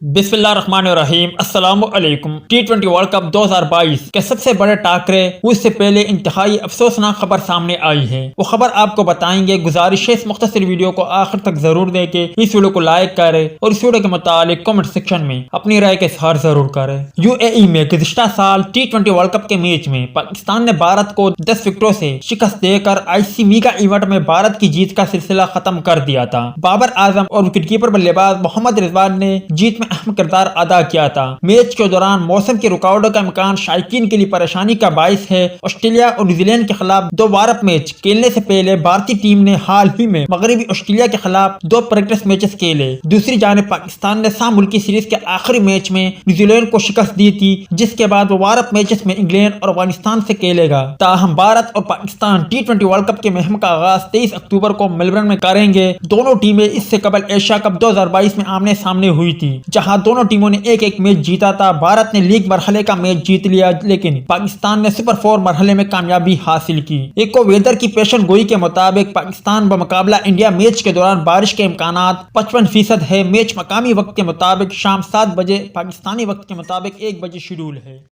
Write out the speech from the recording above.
बिस्मिल्लाहिर्रहमानिर्रहीम अस्सलामुअलैकुम। T20 world cup 2022 के सबसे बड़े टाकरे उससे पहले इंतहाई अफसोसनाक खबर सामने आई है। वो खबर आपको बताएंगे। गुजारिश है इस मुख्तसर वीडियो को आखिर तक जरूर देखें, इस वीडियो को लाइक करें और इस वीडियो के मुतालिक कमेंट सेक्शन में अपनी राय का इजहार जरूर करें। UAE में गुज़िश्ता साल T20 वर्ल्ड कप के मैच में पाकिस्तान ने भारत को 10 विकेटों से शिकस्त देकर ICC मीगा इवेंट में भारत की जीत का सिलसिला खत्म कर दिया था। बाबर आजम और विकेटकीपर बल्लेबाज मोहम्मद रिजवान ने जीत में अहम किरदार अदा किया था। मैच के दौरान मौसम की रुकावटों का इम्कान शायकीन के लिए परेशानी का बाइस है। ऑस्ट्रेलिया और न्यूजीलैंड के खिलाफ 2 वारप मैच खेलने से पहले भारतीय टीम ने हाल ही में मगरबी ऑस्ट्रेलिया के खिलाफ 2 प्रैक्टिस मैचेस खेले। दूसरी जानिब पाकिस्तान ने साम मुल्की सीरीज के आखिरी मैच में न्यूजीलैंड को शिकस्त दी थी, जिसके बाद वो वारप मैचेस में इंग्लैंड और अफगानिस्तान से खेलेगा। ताहम भारत और पाकिस्तान T20 वर्ल्ड कप के मुहिम का आगाज 23 अक्टूबर को मेलबर्न में करेंगे। दोनों टीमें इससे कबल एशिया कप 2022 में आमने सामने हुई थी, जहां दोनों टीमों ने एक एक मैच जीता था। भारत ने लीग मरहले का मैच जीत लिया, लेकिन पाकिस्तान ने सुपर 4 मरहले में कामयाबी हासिल की। इको वेदर की पेशन गोई के मुताबिक पाकिस्तान बमुकाबला इंडिया मैच के दौरान बारिश के इम्कानात 55% है। मैच मकामी वक्त के मुताबिक शाम 7 बजे, पाकिस्तानी वक्त के मुताबिक 1 बजे शेड्यूल है।